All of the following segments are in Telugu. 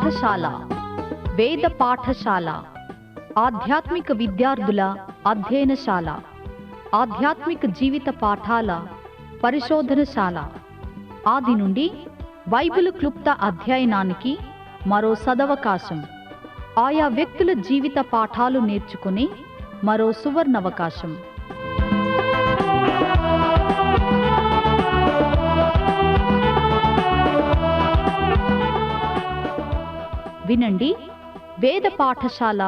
పాఠశాల వేద పాఠశాల ఆధ్యాత్మిక విద్యార్థుల అధ్యయనశాల ఆధ్యాత్మిక జీవిత పాఠాల పరిశోధనశాల ఆది నుండి బైబిలు క్లుప్త అధ్యయనానికి మరో సదవకాశం. ఆయా వ్యక్తుల జీవిత పాఠాలు నేర్చుకునే మరో సువర్ణవకాశం. వినండి వేద పాఠశాల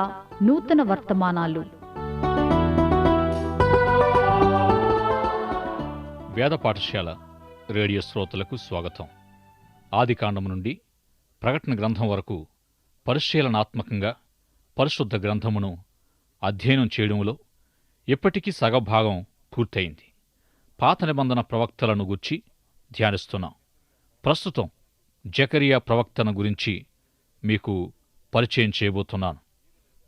నూతన వర్తమానాలు. వేద పాఠశాల రేడియో శ్రోతలకు స్వాగతం. ఆదికాండము నుండి ప్రకటన గ్రంథం వరకు పరిశీలనాత్మకంగా పరిశుద్ధ గ్రంథమును అధ్యయనం చేయడంలో ఇప్పటికీ సగభాగం పూర్తయింది. పాత నిబంధన ప్రవక్తలను గురించి ధ్యానిస్తున్నాం. ప్రస్తుతం జకరియా ప్రవక్తను గురించి మీకు పరిచయం చేయబోతున్నాను.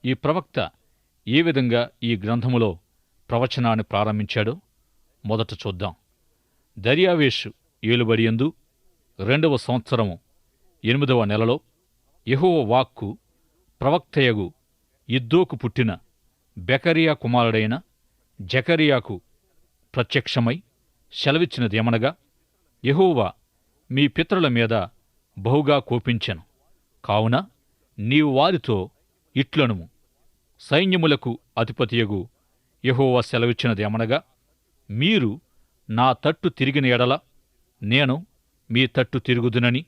ఈ ప్రవక్త ఏ విధంగా ఈ గ్రంథములో ప్రవచనాన్ని ప్రారంభించాడో మొదట చూద్దాం. దర్యావేషు ఏలుబడియందు 2వ సంవత్సరము 8వ నెలలో యెహోవా వాక్కు ప్రవక్తయగు ఇద్దోకు పుట్టిన బెకరియా కుమారుడైన జకరియాకు ప్రత్యక్షమై సెలవిచ్చినదేమనగా, యెహోవా మీ పితరుల మీద బహుగా కోపించెను. కావున నీవు వారితో ఇట్లనుము, సైన్యములకు అధిపతియగు యెహోవా సెలవిచ్చినదేమనగా, మీరు నా తట్టు తిరిగిన ఎడల నేను మీ తట్టు తిరుగుదునని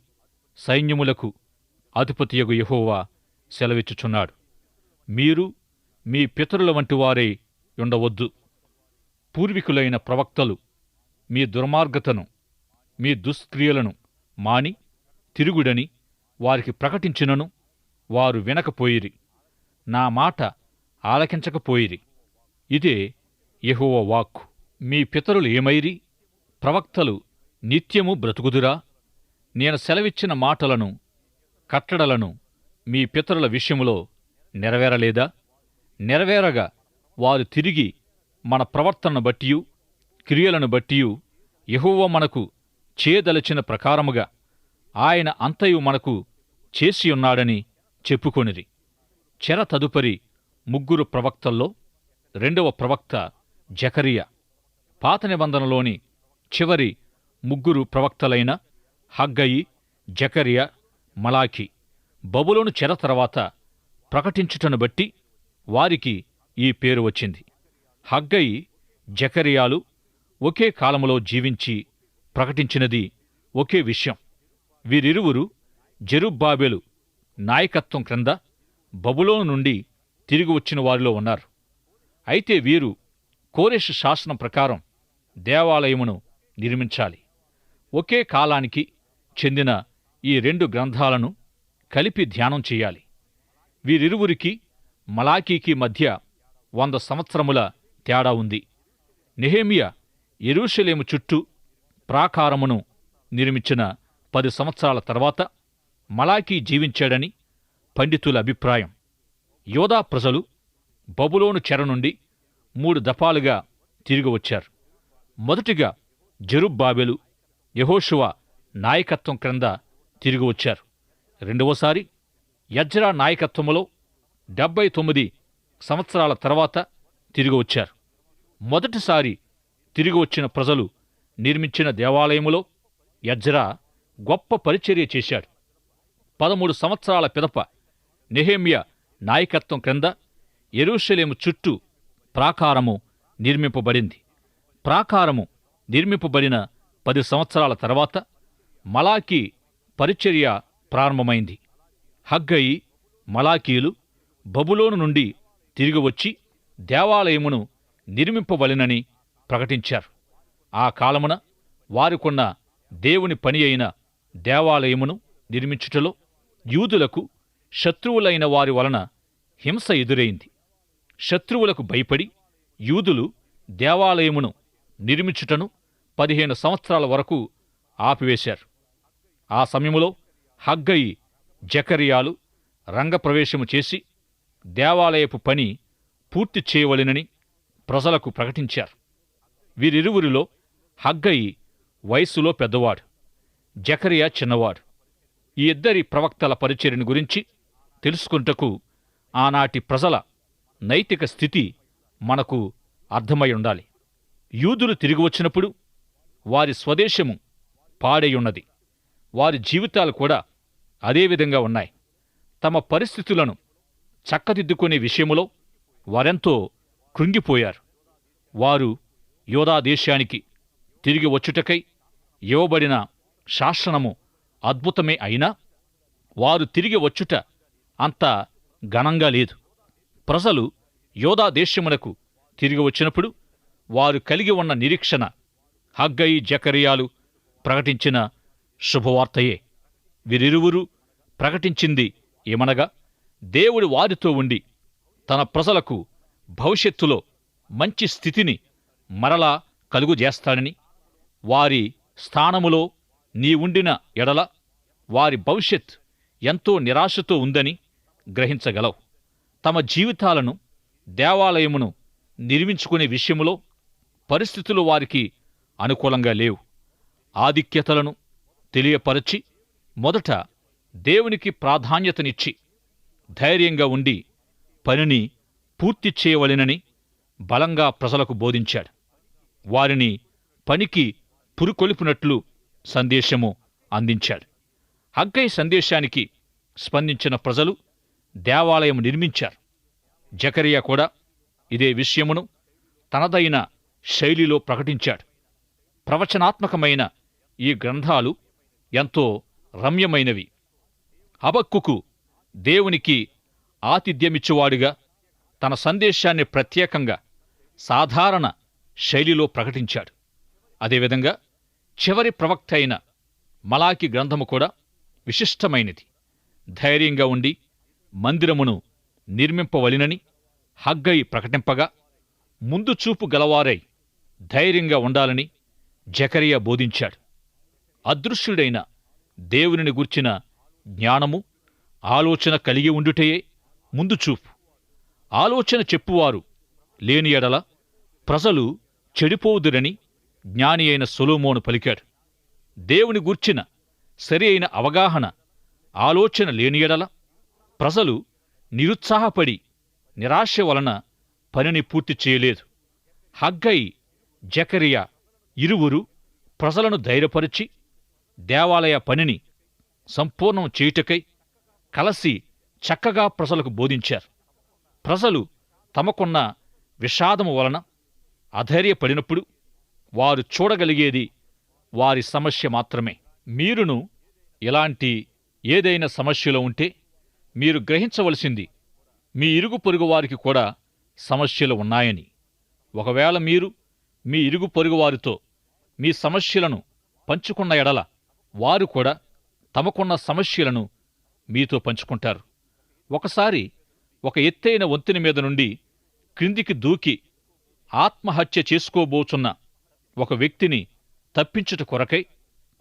సైన్యములకు అధిపతియగు యెహోవా సెలవిచ్చుచున్నాడు. మీరు మీ పితరుల వంటి వారై ఉండవద్దు. పూర్వీకులైన ప్రవక్తలు మీ దుర్మార్గతను, మీ దుష్క్రియలను మాని తిరుగుడని వారికి ప్రకటించినను వారు వినకపోయిరి, నా మాట ఆలకించకపోయిరి. ఇదే యెహోవా వాక్కు. మీ పితరులు ఏమైరి? ప్రవక్తలు నిత్యము బ్రతుకుదురా? నేను సెలవిచ్చిన మాటలను, కట్టడలను మీ పితరుల విషయములో నెరవేరలేదా? నెరవేరగా వారు తిరిగి మన ప్రవర్తనను బట్టియు క్రియలను బట్టియు యెహోవా మనకు చేయదలచిన ప్రకారముగా ఆయన అంతయు మనకు చేసియున్నాడని చెప్పుకొనిరి. చెర తదుపరి 3 ప్రవక్తల్లో 2వ ప్రవక్త జకరియా. పాత నిబంధనలోని చివరి 3 ప్రవక్తలైన హగ్గయి, జకరియా, మలాకి బబులోను చెర తర్వాత ప్రకటించుటను బట్టి వారికి ఈ పేరు వచ్చింది. హగ్గయి, జకరియాలు ఒకే కాలములో జీవించి ప్రకటించినది ఒకే విషయం. వీరిరువురు జెరుబ్బాబెలు నాయకత్వం క్రింద బబులోను నుండి తిరిగి వచ్చిన వారిలో ఉన్నారు. అయితే వీరు కోరెషు శాసనం ప్రకారం దేవాలయమును నిర్మించాలి. ఒకే కాలానికి చెందిన ఈ 2 గ్రంథాలను కలిపి ధ్యానం చెయ్యాలి. వీరిరువురికి మలాకీకి మధ్య 100 సంవత్సరముల తేడా ఉంది. నెహెమియా యెరూషలేము చుట్టూ ప్రాకారమును నిర్మించిన 10 సంవత్సరాల తర్వాత మలాకీ జీవించాడని పండితుల అభిప్రాయం. యోధా ప్రజలు బబులోను చెర నుండి 3 దఫాలుగా తిరిగి వచ్చారు. మొదటిగా జెరుబ్బాబెలు, యెహోషువ నాయకత్వం క్రింద తిరిగి వచ్చారు. రెండవసారి ఎజ్రా నాయకత్వములో 79 సంవత్సరాల తర్వాత తిరిగి వచ్చారు. మొదటిసారి తిరిగి వచ్చిన ప్రజలు నిర్మించిన దేవాలయములో ఎజ్రా గొప్ప పరిచర్య చేశాడు. 13 సంవత్సరాల పిదప నెహెమియా నాయకత్వం క్రింద యెరూషలేము చుట్టూ ప్రాకారము నిర్మింపబడింది. ప్రాకారము నిర్మింపబడిన 10 సంవత్సరాల తర్వాత మలాకీ పరిచర్య ప్రారంభమైంది. హగ్గయి, మలాకీలు బబులోను నుండి తిరిగి వచ్చి దేవాలయమును నిర్మింపవలెనని ప్రకటించారు. ఆ కాలమున వారికున్న దేవుని పని అయిన దేవాలయమును నిర్మించుటలో యూదులకు శత్రువులైన వారి వలన హింస ఎదురైంది. శత్రువులకు భయపడి యూదులు దేవాలయమును నిర్మించుటను 15 సంవత్సరాల వరకు ఆపివేశారు. ఆ సమయములో హగ్గయి, జకరియాలు రంగప్రవేశము చేసి దేవాలయపు పని పూర్తి చేయవలెనని ప్రజలకు ప్రకటించారు. వీరిరువురిలో హగ్గయి వయస్సులో పెద్దవాడు, జకరియా చిన్నవాడు. ఈ ఇద్దరి ప్రవక్తల పరిచర్యను గురించి తెలుసుకుంటకు ఆనాటి ప్రజల నైతిక స్థితి మనకు అర్థమై ఉండాలి. యూదులు తిరిగి వచ్చినప్పుడు వారి స్వదేశము పాడైయున్నది. వారి జీవితాలు కూడా అదేవిధంగా ఉన్నాయి. తమ పరిస్థితులను చక్కదిద్దుకునే విషయములో వారెంతో కృంగిపోయారు. వారు యోధా దేశానికి తిరిగి వచ్చుటకై ఇవ్వబడిన శాసనము అద్భుతమే అయినా వారు తిరిగి వచ్చుట అంత ఘనంగా లేదు. ప్రజలు యోధా దేశమునకు తిరిగి వచ్చినప్పుడు వారు కలిగి ఉన్న నిరీక్షణ హగ్గయి జకరియాలు ప్రకటించిన శుభవార్తయే. వీరిరువురు ప్రకటించింది ఏమనగా, దేవుడు వారితో ఉండి తన ప్రజలకు భవిష్యత్తులో మంచి స్థితిని మరలా కలుగుజేస్తాడని, వారి స్థానములో నీ ఉండిన ఎడల వారి భవిష్యత్ ఎంతో నిరాశతో ఉందని గ్రహించగలవు. తమ జీవితాలను, దేవాలయమును నిర్మించుకునే విషయములో పరిస్థితులు వారికి అనుకూలంగా లేవు. ఆధిక్యతలను తెలియపరచి మొదట దేవునికి ప్రాధాన్యతనిచ్చి ధైర్యంగా ఉండి పనిని పూర్తి చేయవలెనని బలంగా ప్రజలకు బోధించాడు. వారిని పనికి పురుకొల్పినట్లు సందేశము అందించాడు. హగ్గయి సందేశానికి స్పందించిన ప్రజలు దేవాలయం నిర్మించారు. జకరియా కూడా ఇదే విషయమును తనదైన శైలిలో ప్రకటించాడు. ప్రవచనాత్మకమైన ఈ గ్రంథాలు ఎంతో రమ్యమైనవి. హబక్కుకు దేవునికి ఆతిథ్యమిచ్చువాడుగా తన సందేశాన్ని ప్రత్యేకంగా సాధారణ శైలిలో ప్రకటించాడు. అదేవిధంగా చివరి ప్రవక్త అయిన మలాకి గ్రంథము కూడా విశిష్టమైనది. ధైర్యంగా ఉండి మందిరమును నిర్మింపవలెనని హగ్గయి ప్రకటింపగా, ముందు చూపు గలవారై ధైర్యంగా ఉండాలని జకరియా బోధించాడు. అదృశ్యుడైన దేవునిని గూర్చిన జ్ఞానము, ఆలోచన కలిగి ఉండుటయే ముందు చూపు. ఆలోచన చెప్పువారు లేని ఎడల ప్రజలు చెడిపోవుదురని జ్ఞాని అయిన సొలొమోను పలికాడు. దేవుని గూర్చిన సరి అయిన అవగాహన, ఆలోచన లేని ఎడల ప్రజలు నిరుత్సాహపడి నిరాశ వలన పనిని పూర్తి చేయలేదు. హగ్గయి, జకరియా ఇరువురు ప్రజలను ధైర్యపరిచి దేవాలయ పనిని సంపూర్ణం చేయుటకై కలసి చక్కగా ప్రజలకు బోధించారు. ప్రజలు తమకున్న విషాదము వలన అధైర్యపడినప్పుడు వారు చూడగలిగేది వారి సమస్య మాత్రమే. మీరును ఇలాంటి ఏదైనా సమస్యలో ఉంటే మీరు గ్రహించవలసింది మీ ఇరుగు పొరుగు వారికి కూడా సమస్యలు ఉన్నాయని. ఒకవేళ మీరు మీ ఇరుగు పొరుగువారితో మీ సమస్యలను పంచుకున్న ఎడల వారు కూడా తమకున్న సమస్యలను మీతో పంచుకుంటారు. ఒకసారి ఒక ఎత్తైన వంతెన మీద నుండి క్రిందికి దూకి ఆత్మహత్య చేసుకోబోచున్న ఒక వ్యక్తిని తప్పించుట కొరకై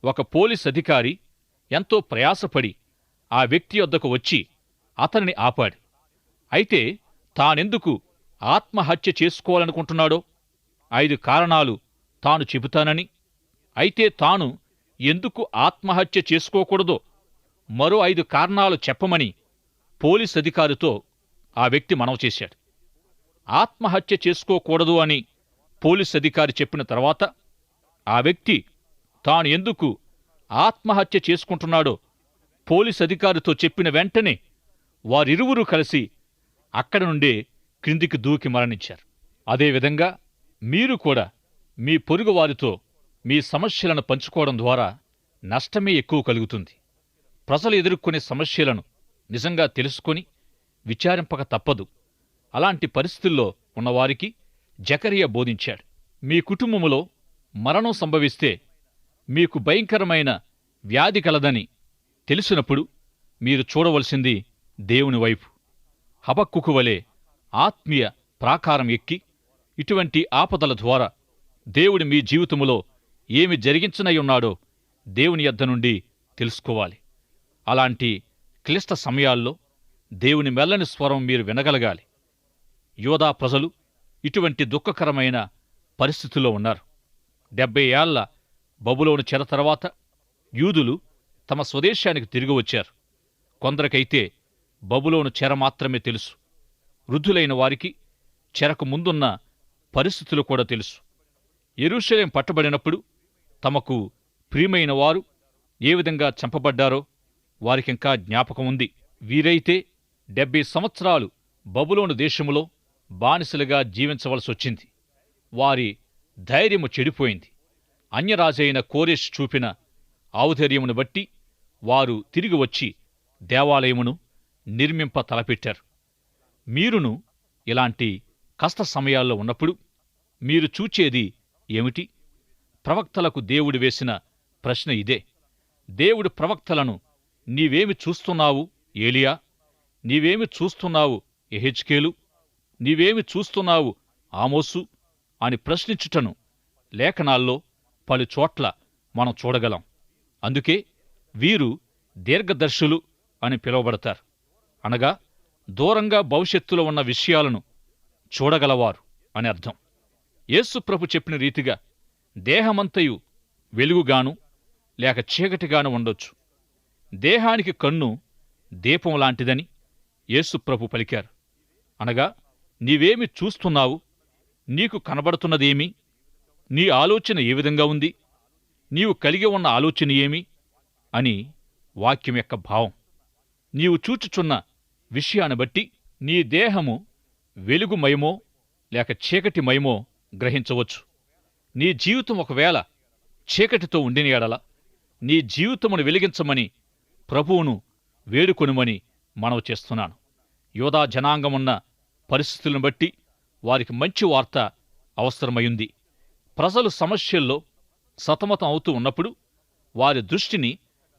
ఒక పోలీస్ అధికారి ఎంతో ప్రయాసపడి ఆ వ్యక్తి వద్దకు వచ్చి అతనిని ఆపాడు. అయితే తానెందుకు ఆత్మహత్య చేసుకోవాలనుకుంటున్నాడో 5 కారణాలు తాను చెబుతానని, అయితే తాను ఎందుకు ఆత్మహత్య చేసుకోకూడదో మరో 5 కారణాలు చెప్పమని పోలీస్ అధికారితో ఆ వ్యక్తి మనవి చేశాడు. ఆత్మహత్య చేసుకోకూడదు అని పోలీస్ అధికారి చెప్పిన తర్వాత ఆ వ్యక్తి తాను ఎందుకు ఆత్మహత్య చేసుకుంటున్నాడో పోలీస్ అధికారితో చెప్పిన వెంటనే వారిరువురూ కలిసి అక్కడి నుండే క్రిందికి దూకి మరణించారు. అదేవిధంగా మీరు కూడా మీ పొరుగువారితో మీ సమస్యలను పంచుకోవడం ద్వారా నష్టమే ఎక్కువ కలుగుతుంది. ప్రజలు ఎదుర్కొనే సమస్యలను నిజంగా తెలుసుకొని విచారింపక తప్పదు. అలాంటి పరిస్థితుల్లో ఉన్నవారికి జకరియా బోధించాడు. మీ కుటుంబములో మరణం సంభవిస్తే మీకు భయంకరమైన వ్యాధి కలదని తెలిసినప్పుడు మీరు చూడవలసింది దేవుని వైపు. హబక్కుకు వలె ఆత్మీయ ప్రాకారం ఎక్కి ఇటువంటి ఆపదల ద్వారా దేవుడు మీ జీవితములో ఏమి జరిగించనయ్యున్నాడో దేవుని యొద్ద నుండి తెలుసుకోవాలి. అలాంటి క్లిష్ట సమయాల్లో దేవుని మెల్లని స్వరం మీరు వినగలగాలి. యోధా ప్రజలు ఇటువంటి దుఃఖకరమైన పరిస్థితుల్లో ఉన్నారు. 70 ఏళ్ల బబులోను చెర తర్వాత యూదులు తమ స్వదేశానికి తిరిగి వచ్చారు. కొందరికైతే బబులోను చెర మాత్రమే తెలుసు. వృద్ధులైన వారికి చెరకు ముందున్న పరిస్థితులు కూడా తెలుసు. యెరూషలేం పట్టబడినప్పుడు తమకు ప్రియమైన వారు ఏ విధంగా చంపబడ్డారో వారికింకా జ్ఞాపకం ఉంది. వీరైతే 70 సంవత్సరాలు బబులోను దేశములో బానిసలుగా జీవించవలసొచ్చింది. వారి ధైర్యము చెడిపోయింది. అన్యరాజైన కోరెష్ చూపిన ఔదార్యమును బట్టి వారు తిరిగి వచ్చి దేవాలయమును నిర్మింప తలపెట్టారు. మీరును ఇలాంటి కష్ట సమయాల్లో ఉన్నప్పుడు మీరు చూచేది ఏమిటి? ప్రవక్తలకు దేవుడు వేసిన ప్రశ్న ఇదే. దేవుడు ప్రవక్తలను, నీవేమి చూస్తున్నావు ఏలియా? నీవేమి చూస్తున్నావు యెహెజ్కేలు? నీవేమి చూస్తున్నావు ఆమోసు అని ప్రశ్నించుటను లేఖనాల్లో పలుచోట్ల మనం చూడగలం. అందుకే వీరు దీర్ఘదర్శులు అని పిలువబడతారు. అనగా దూరంగా భవిష్యత్తులో ఉన్న విషయాలను చూడగలవారు అని అర్థం. యేసు ప్రభు చెప్పిన రీతిగా దేహమంతయు వెలుగుగాను లేక చీకటిగాను ఉండొచ్చు. దేహానికి కన్ను దీపం లాంటిదని యేసు ప్రభు పలికారు. అనగా నీవేమి చూస్తున్నావు? నీకు కనబడుతున్నదేమి? నీ ఆలోచన ఏ విధంగా ఉంది? నీవు కలిగి ఉన్న ఆలోచన ఏమి అని వాక్యం యొక్క భావం. నీవు చూచుచున్న విషయాన్ని బట్టి నీ దేహము వెలుగుమయమో లేక చీకటిమయమో గ్రహించవచ్చు. నీ జీవితం ఒకవేళ చీకటితో ఉండిన ఎడల నీ జీవితమును వెలిగించమని ప్రభువును వేడుకొనుమని మనవి చేస్తున్నాను. యోధా జనాంగమున్న పరిస్థితులను బట్టి వారికి మంచి వార్త అవసరమైంది. ప్రజలు సమస్యల్లో సతమతం అవుతూ ఉన్నప్పుడు వారి దృష్టిని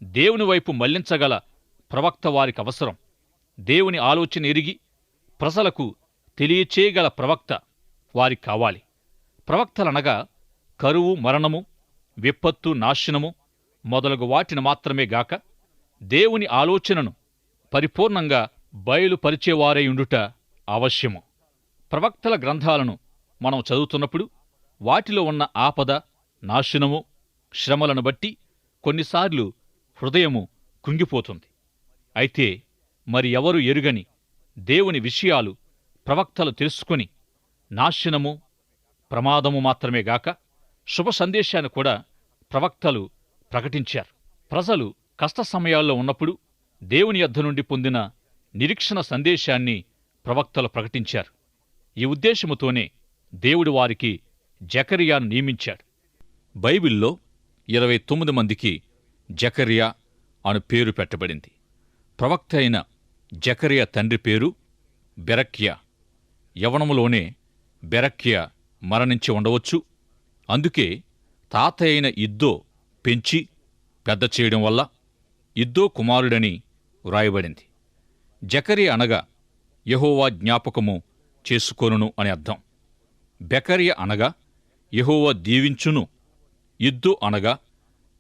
దేవుని వైపు మళ్లించగల ప్రవక్త వారికి అవసరం. దేవుని ఆలోచన ఎరిగి ప్రజలకు తెలియచేయగల ప్రవక్త వారికి కావాలి. ప్రవక్తలనగా కరువు, మరణము, విపత్తు, నాశనము మొదలగు వాటిని మాత్రమే గాక దేవుని ఆలోచనను పరిపూర్ణంగా బయలుపరిచేవారై ఉండుట అవశ్యము. ప్రవక్తల గ్రంథాలను మనం చదువుతున్నప్పుడు వాటిలో ఉన్న ఆపద, నాశనము, శ్రమలను బట్టి కొన్నిసార్లు హృదయము కృంగిపోతుంది. అయితే మరి ఎవరు ఎరుగని దేవుని విషయాలు ప్రవక్తలు తెలుసుకొని నాశనము, ప్రమాదము మాత్రమే గాక శుభ సందేశాన్ని కూడా ప్రవక్తలు ప్రకటించారు. ప్రజలు కష్ట సమయాల్లో ఉన్నప్పుడు దేవుని యొద్ద నుండి పొందిన నిరీక్షణ సందేశాన్ని ప్రవక్తలు ప్రకటించారు. ఈ ఉద్దేశముతోనే దేవుడు వారికి జకర్యాను నియమించాడు. బైబిల్లో 29 మందికి జకర్యా అను పేరు పెట్టబడింది. ప్రవక్త అయిన జకర్యా తండ్రి పేరు బెరక్యా. యవనములోనే బెరక్యా మరణించి ఉండవచ్చు. అందుకే తాత అయిన ఇద్దో పెంచి పెద్ద చేయడం వల్ల ఇద్దో కుమారుడని వ్రాయబడింది. జకర్యా అనగా యెహోవా జ్ఞాపకము చేసుకొనును అని అర్థం. బెకర్య అనగా యెహోవా దీవించును. ఇద్దో అనగా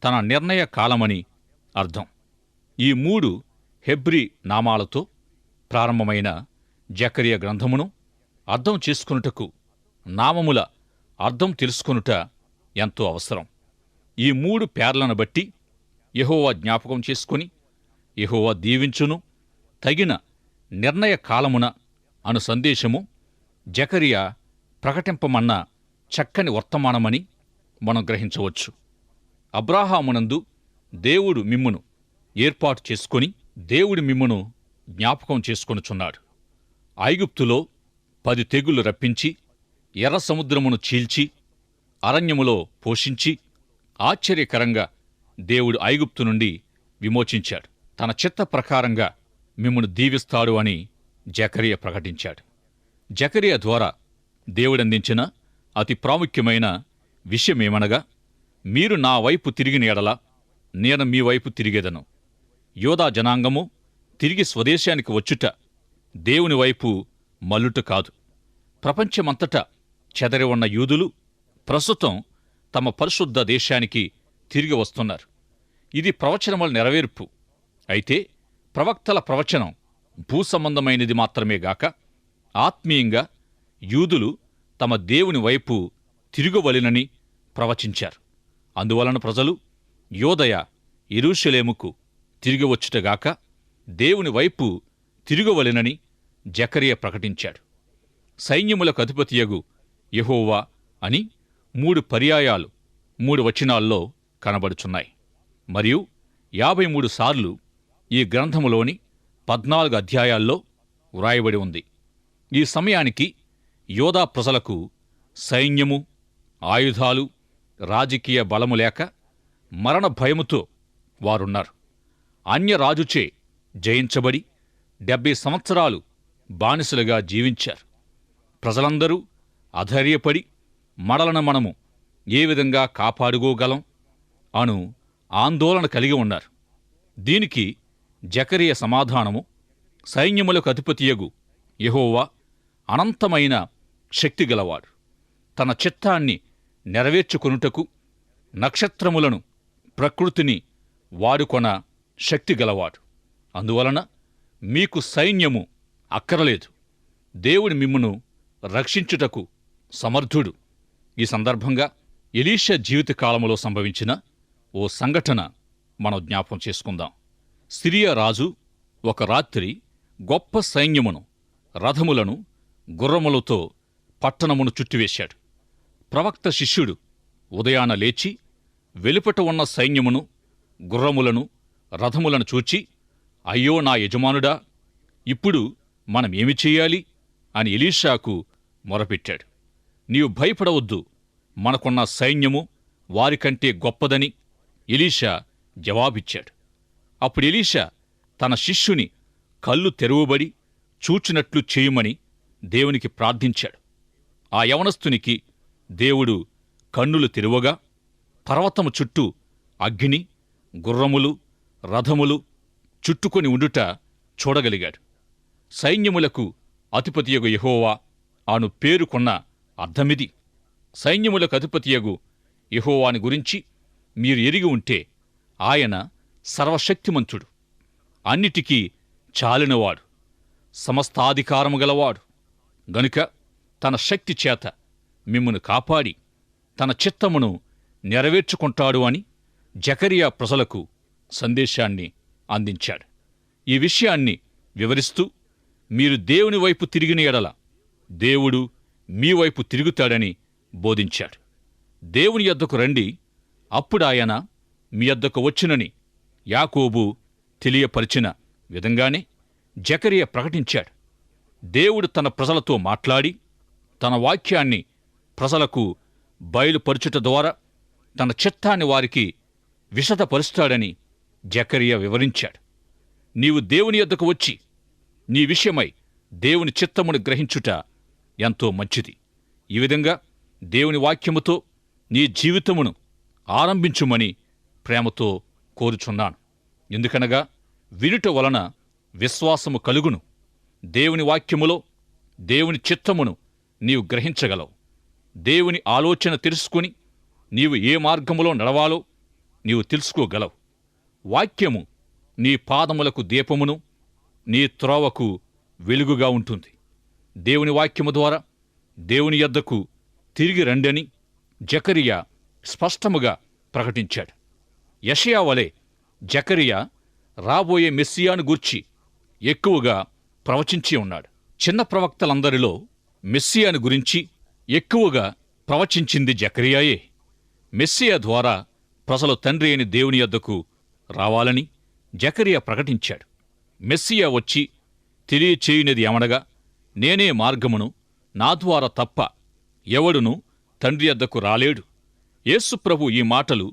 తన నిర్ణయ కాలమని అర్థం. ఈ 3 హెబ్రీ నామాలతో ప్రారంభమైన జకర్యా గ్రంథమును అర్థం చేసుకొనుటకు నామముల అర్థం తెలుసుకొనుట ఎంతో అవసరం. ఈ 3 పేర్లను బట్టి యెహోవా జ్ఞాపకం చేసుకొని యెహోవా దీవించును, తగిన నిర్ణయ కాలమున అను సందేశము జకర్యా ప్రకటింపమన్న చక్కని వర్తమానమని మనం గ్రహించవచ్చు. అబ్రాహామునందు దేవుడు మిమ్మును ఏర్పాటు చేసుకొని దేవుడి మిమ్మును జ్ఞాపకం చేసుకొనుచున్నాడు. ఐగుప్తులో 10 తెగుళ్లు రప్పించి ఎర్ర సముద్రమును చీల్చి అరణ్యములో పోషించి ఆశ్చర్యకరంగా దేవుడు ఐగుప్తు నుండి విమోచించాడు. తన చిత్త ప్రకారంగా మిమ్మును దీవిస్తాడు అని జకర్యా ప్రకటించాడు. జకర్యా ద్వారా దేవుడందించిన అతి ప్రాముఖ్యమైన విషయమేమనగా, మీరు నా వైపు తిరిగిన ఎడల నేను మీ వైపు తిరిగేదను. యోధా జనాంగము తిరిగి స్వదేశానికి వచ్చుట దేవుని వైపు మల్లుట కాదు. ప్రపంచమంతటా చెదరి ఉన్న యూదులు ప్రస్తుతం తమ పరిశుద్ధ దేశానికి తిరిగి వస్తున్నారు. ఇది ప్రవచనముల నెరవేర్పు. అయితే ప్రవక్తల ప్రవచనం భూసంబంధమైనది మాత్రమే గాక ఆత్మీయంగా యూదులు తమ దేవుని వైపు తిరుగవలెనని ప్రవచించారు. అందువలన ప్రజలు యోదయ, యెరూషలేముకు తిరిగి వచ్చుటగాక దేవుని వైపు తిరుగవలెనని జకరియా ప్రకటించాడు. సైన్యములకు అధిపతియగు యెహోవా అని 3 పర్యాయాలు 3 వచనాల్లో కనబడుచున్నాయి. మరియు 53 సార్లు ఈ గ్రంథములోని 14 అధ్యాయాల్లో వ్రాయబడి ఉంది. ఈ సమయానికి యోధా ప్రజలకు సైన్యము, ఆయుధాలు, రాజకీయ బలము లేక మరణ భయముతో వారున్నారు. అన్యరాజుచే జయించబడి 70 సంవత్సరాలు బానిసలుగా జీవించారు. ప్రజలందరూ అధైర్యపడి మనలను మనము ఏ విధంగా కాపాడుకోగలం అను ఆందోళన కలిగి ఉన్నారు. దీనికి జకరియా సమాధానము, సైన్యములకు అధిపతియగు యెహోవా అనంతమైన శక్తిగలవాడు. తన చిత్తాన్ని నెరవేర్చుకొనుటకు నక్షత్రములను, ప్రకృతిని వాడుకొన శక్తిగలవాడు. అందువలన మీకు సైన్యము అక్కరలేదు. దేవుడు మిమ్మును రక్షించుటకు సమర్థుడు. ఈ సందర్భంగా ఎలీషా జీవితకాలములో సంభవించిన ఓ సంఘటన మనం జ్ఞాపకం చేసుకుందాం. సిరియా రాజు ఒక రాత్రి గొప్ప సైన్యమును, రథములను, గుర్రములతో పట్టణమును చుట్టివేశాడు. ప్రవక్త శిష్యుడు ఉదయాన లేచి వెలుపట ఉన్న సైన్యమును, గుర్రములను, రథములను చూచి, అయ్యో నా యజమానుడా, ఇప్పుడు మనమేమి చెయ్యాలి అని ఎలీషాకు మొరపెట్టాడు. నీవు భయపడవద్దు, మనకున్న సైన్యము వారికంటే గొప్పదని ఎలీషా జవాబిచ్చాడు. అప్పుడు ఎలీషా తన శిష్యుని కళ్ళు తెరువబడి చూచినట్లు చేయుమని దేవునికి ప్రార్థించాడు. ఆ యవనస్తునికి దేవుడు కన్నులు తెరువగా పర్వతము చుట్టూ అగ్ని, గుర్రములు, రథములు చుట్టుకొని ఉండుట చూడగలిగాడు. సైన్యములకు అధిపతియగు యెహోవా అను పేరుకొన్న అర్థమిది. సైన్యములకు అధిపతియగు యెహోవాని గురించి మీరు ఎరిగి ఉంటే ఆయన సర్వశక్తిమంతుడు, అన్నిటికీ చాలినవాడు, సమస్తాధికారము గలవాడు. గనుక తన శక్తి చేత మిమ్మును కాపాడి తన చిత్తమును నెరవేర్చుకుంటాడు అని జకరియా ప్రజలకు సందేశాన్ని అందించాడు. ఈ విషయాన్ని వివరిస్తూ, మీరు దేవుని వైపు తిరిగిన ఎడల దేవుడు మీ వైపు తిరుగుతాడని బోధించాడు. దేవుని యొద్దకు రండి, అప్పుడాయన మీ యొద్దకు వచ్చునని యాకోబు తెలియపరిచిన విధంగానే జకరియా ప్రకటించాడు. దేవుడు తన ప్రజలతో మాట్లాడి తన వాక్యాన్ని ప్రజలకు బయలుపరచుట ద్వారా తన చిత్తాన్ని వారికి విశదపరుస్తాడని జకరియా వివరించాడు. నీవు దేవుని యొద్దకు వచ్చి నీ విషయమై దేవుని చిత్తమును గ్రహించుట ఎంతో మంచిది. ఈ విధంగా దేవుని వాక్యముతో నీ జీవితమును ఆరంభించుమని ప్రేమతో కోరుచున్నాను. ఎందుకనగా వినుట వలన విశ్వాసము కలుగును. దేవుని వాక్యములో దేవుని చిత్తమును నీవు గ్రహించగలవు. దేవుని ఆలోచన తెలుసుకుని నీవు ఏ మార్గములో నడవాలో నీవు తెలుసుకోగలవు. వాక్యము నీ పాదములకు దీపమును, నీ త్రోవకు వెలుగుగా ఉంటుంది. దేవుని వాక్యము ద్వారా దేవుని యొద్దకు తిరిగి రండని జకరియా స్పష్టముగా ప్రకటించాడు. యెషయా వలె జకరియా రాబోయే మెస్సియాను గూర్చి ఎక్కువగా ప్రవచించి ఉన్నాడు. చిన్న ప్రవక్తలందరిలో మెస్సియాను గురించి ఎక్కువగా ప్రవచించింది జకరియాయే. మెస్సియా ద్వారా ప్రజలు తండ్రి అయిన దేవుని యొద్దకు రావాలని జకరియా ప్రకటించాడు. మెస్సియా వచ్చి తెలియచేయునది ఏమనగా, నేనే మార్గమును, నా ద్వారా తప్ప ఎవడునూ తండ్రి యొద్దకు రాలేడు. యేసు ప్రభు ఈ మాటలు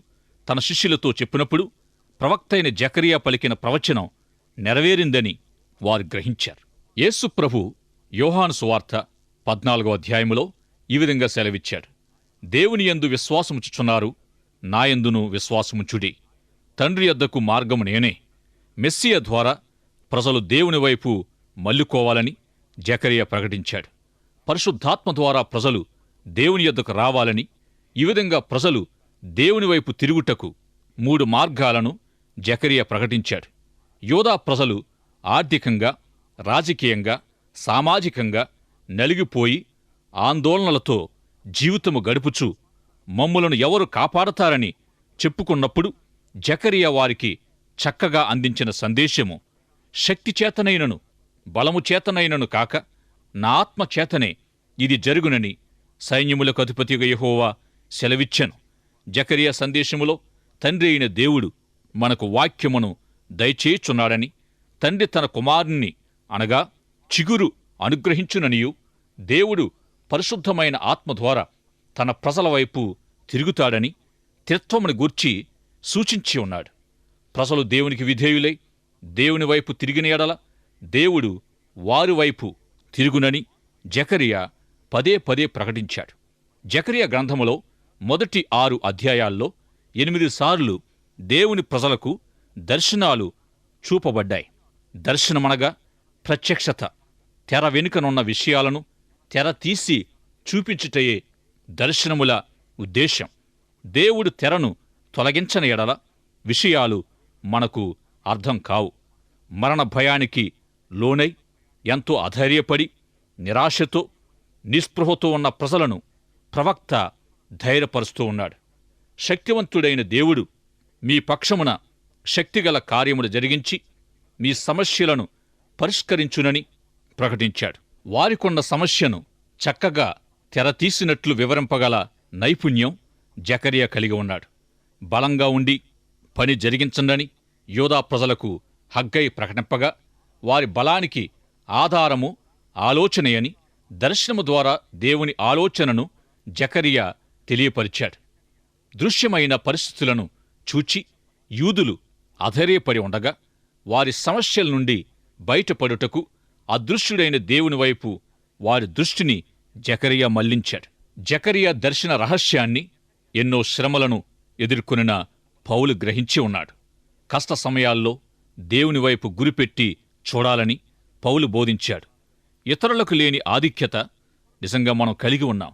తన శిష్యులతో చెప్పినప్పుడు ప్రవక్తైన జకరియా పలికిన ప్రవచనం నెరవేరిందని వారు గ్రహించారు. యేసు ప్రభు యోహాను సువార్త 14వ అధ్యాయములో ఈ విధంగా సెలవిచ్చాడు. దేవుని యందు విశ్వాసముంచుచున్నారు, నాయందును విశ్వాసముంచుడి. తండ్రి యొద్దకు మార్గము నేనే. మెస్సియా ద్వారా ప్రజలు దేవుని వైపు మల్లుకోవాలని జకరియా ప్రకటించాడు. పరిశుద్ధాత్మ ద్వారా ప్రజలు దేవుని యొద్దకు రావాలని, ఈ విధంగా ప్రజలు దేవుని వైపు తిరుగుటకు 3 మార్గాలను జకరియా ప్రకటించాడు. యోధా ప్రజలు ఆర్థికంగా, రాజకీయంగా, సామాజికంగా నలిగిపోయి ఆందోళనలతో జీవితము గడుపుచు మమ్ములను ఎవరు కాపాడతారని చెప్పుకున్నప్పుడు జకరియా వారికి చక్కగా అందించిన సందేశము శక్తి చేతనైనను బలము చేతనైనను కాక నా ఆత్మ చేతనే ఇది జరుగునని సైన్యములకు అధిపతిగా యెహోవా సెలవిచ్చెను. జకరియా సందేశములో తండ్రి అయిన దేవుడు మనకు వాక్యమును దయచేయుచున్నాడని, తండ్రి తన కుమారుణ్ణి అనగా చిగురు అనుగ్రహించుననియు, దేవుడు పరిశుద్ధమైన ఆత్మ ద్వారా తన ప్రజల వైపు తిరుగుతాడని త్రిత్వముని గూర్చి సూచించి ఉన్నాడు. ప్రజలు దేవునికి విధేయులై దేవుని వైపు తిరిగిన ఎడల దేవుడు వారి వైపు తిరుగునని జకరియా పదే పదే ప్రకటించాడు. జకరియా గ్రంథములో మొదటి 6 అధ్యాయాల్లో 8 సార్లు దేవుని ప్రజలకు దర్శనాలు చూపబడ్డాయి. దర్శనమనగా ప్రత్యక్షత, తెర వెనుకనున్న విషయాలను తెర తీసి చూపించుటయే దర్శనముల ఉద్దేశం. దేవుడు తెరను తొలగించని ఎడల విషయాలు మనకు అర్థం కావు. మరణ భయానికి లోనై ఎంతో అధైర్యపడి నిరాశతో నిస్పృహతో ఉన్న ప్రజలను ప్రవక్త ధైర్యపరుస్తూ ఉన్నాడు. శక్తివంతుడైన దేవుడు మీ పక్షమున శక్తిగల కార్యములు జరిగించి మీ సమస్యలను పరిష్కరించునని ప్రకటించాడు. వారికొన్న సమస్యను చక్కగా తెరతీసినట్లు వివరింపగల నైపుణ్యం జకరియా కలిగి ఉన్నాడు. బలంగా ఉండి పని జరిగించండని యోధా ప్రజలకు హగ్గై ప్రకటింపగా, వారి బలానికి ఆధారము ఆలోచనయని దర్శనము ద్వారా దేవుని ఆలోచనను జకరియా తెలియపరిచాడు. దృశ్యమైన పరిస్థితులను చూచి యూదులు అధైర్యపడి ఉండగా వారి సమస్యల నుండి బయటపడుటకు అదృశ్యుడైన దేవుని వైపు వారి దృష్టిని జకరియా మళ్లించాడు. జకరియా దర్శన రహస్యాన్ని ఎన్నో శ్రమలను ఎదుర్కొనిన పౌలు గ్రహించి ఉన్నాడు. కష్ట సమయాల్లో దేవుని వైపు గురిపెట్టి చూడాలని పౌలు బోధించాడు. ఇతరులకు లేని ఆధిక్యత నిజంగా మనం కలిగి ఉన్నాం.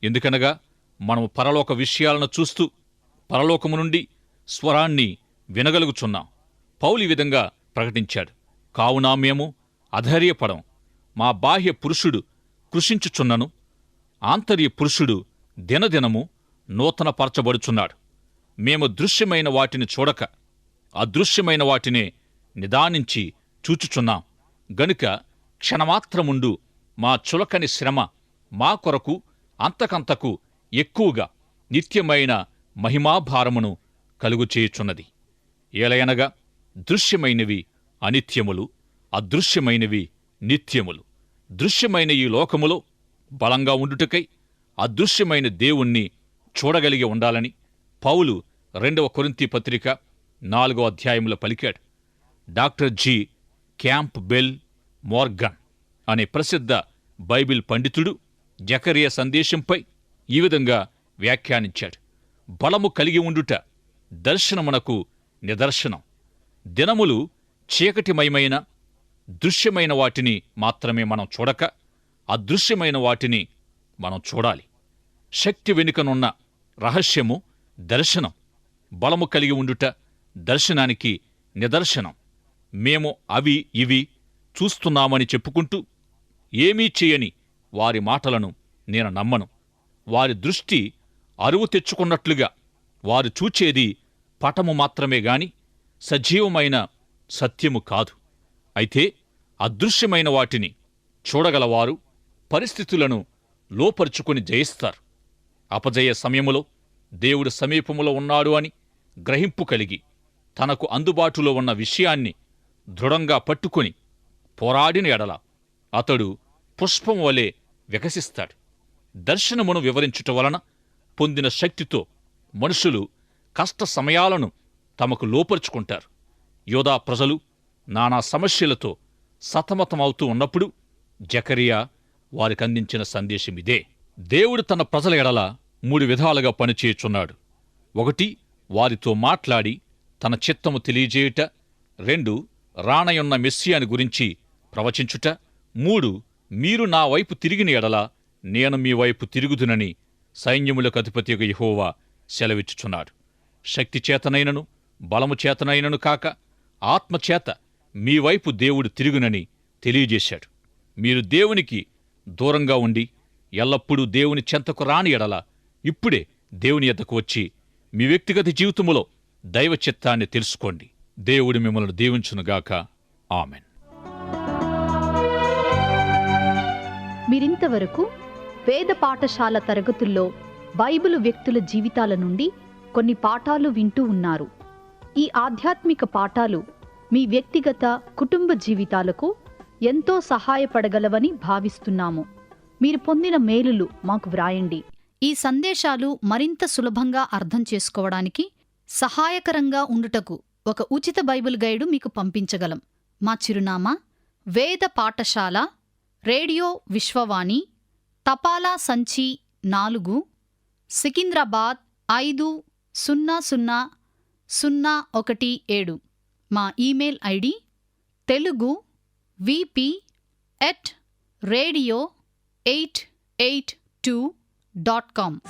ఎందుకనగా మనం పరలోక విషయాలను చూస్తూ పరలోకము నుండి స్వరాన్ని వినగలుగుచున్నాం. పౌలు ఈ విధంగా ప్రకటించాడు, కావున మేము అధైర్యపడం. మా బాహ్య పురుషుడు కృషించుచున్నను, ఆంతర్య పురుషుడు దినదినము నూతనపరచబడుచున్నాడు. మేము దృశ్యమైన వాటిని చూడక అదృశ్యమైన వాటినే నిదానించి చూచుచున్నాం. గనుక క్షణమాత్రముండు మా చులకని శ్రమ మా కొరకు అంతకంతకు ఎక్కువగా నిత్యమైన మహిమాభారమును కలుగుచేయుచున్నది. ఏలయనగా దృశ్యమైనవి అనిత్యములు, అదృశ్యమైనవి నిత్యములు. దృశ్యమైన ఈ లోకములో బలంగా ఉండుటకై అదృశ్యమైన దేవుణ్ణి చూడగలిగి ఉండాలని పౌలు 2వ కొరింథీ పత్రిక 4వ అధ్యాయంలో పలికాడు. Doctor G camp bell Morgan అనే ప్రసిద్ధ బైబిల్ పండితుడు జకరియా సందేశంపై ఈ విధంగా వ్యాఖ్యానించాడు. బలము కలిగి ఉండుట దర్శనమునకు నిదర్శనం. దినములు చీకటిమయమైన దృశ్యమైన వాటిని మాత్రమే మనం చూడక అదృశ్యమైన వాటిని మనం చూడాలి. శక్తి వెనుకనున్న రహస్యము దర్శనం. బలము కలిగి ఉండుట దర్శనానికి నిదర్శనం. మేము అవి ఇవి చూస్తున్నామని చెప్పుకుంటూ ఏమీ చేయని వారి మాటలను నేను నమ్మను. వారి దృష్టి అరువు తెచ్చుకున్నట్లుగా వారు చూచేది పటము మాత్రమే గాని సజీవమైన సత్యము కాదు. అయితే అదృశ్యమైన వాటిని చూడగలవారు పరిస్థితులను లోపరుచుకుని జయిస్తారు. అపజయ సమయములో దేవుడు సమీపములో ఉన్నాడు అని గ్రహింపు కలిగి తనకు అందుబాటులో ఉన్న విషయాన్ని దృఢంగా పట్టుకుని పోరాడిన ఎడల అతడు పుష్పం వలె వికసిస్తాడు. దర్శనమును వివరించుట వలన పొందిన శక్తితో మనుషులు కష్ట సమయాలను తమకు లోపరుచుకుంటారు. యోధా ప్రజలు నానా సమస్యలతో సతమతమవుతూ ఉన్నప్పుడు జకరియా వారికందించిన సందేశమిదే. దేవుడు తన ప్రజల ఎడల 3 విధాలుగా పనిచేయుచున్నాడు. 1 వారితో మాట్లాడి తన చిత్తము తెలియజేయుట. 2 రానయున్న మెస్సియాని గురించి ప్రవచించుట. 3 మీరు నా వైపు తిరిగిన ఎడల నేను మీ వైపు తిరుగుదునని సైన్యములకు అధిపతిగా యెహోవా సెలవిచ్చుచున్నాడు. శక్తి చేతనైనను బలము చేతనైనను కాక ఆత్మచేత మీ వైపు దేవుడు తిరుగునని తెలియజేశాడు. మీరు దేవునికి దూరంగా ఉండి ఎల్లప్పుడూ దేవుని చెంతకు రాని ఎడల ఇప్పుడే దేవుని యొద్దకు వచ్చి మీ వ్యక్తిగత జీవితములో దైవ చిత్తాన్ని తెలుసుకోండి. దేవుడు మిమ్మల్ని దీవించునుగాక. ఆమెన్. మీరింతవరకు వేద పాఠశాల తరగతుల్లో బైబిలు వ్యక్తుల జీవితాల నుండి కొన్ని పాఠాలు వింటూ ఉన్నారు. ఈ ఆధ్యాత్మిక పాఠాలు మీ వ్యక్తిగత కుటుంబ జీవితాలకు ఎంతో సహాయపడగలవని భావిస్తున్నాము. మీరు పొందిన మేలులు మాకు వ్రాయండి. ఈ సందేశాలు మరింత సులభంగా అర్థం చేసుకోవడానికి సహాయకరంగా ఉండుటకు ఒక ఉచిత బైబిల్ గైడు మీకు పంపించగలం. మా చిరునామా: వేద పాఠశాల, రేడియో విశ్వవాణి, తపాలా సంచి 4, సికింద్రాబాద్ 500017. మా ఇమెయిల్ ఐడి telugu@radio882.com.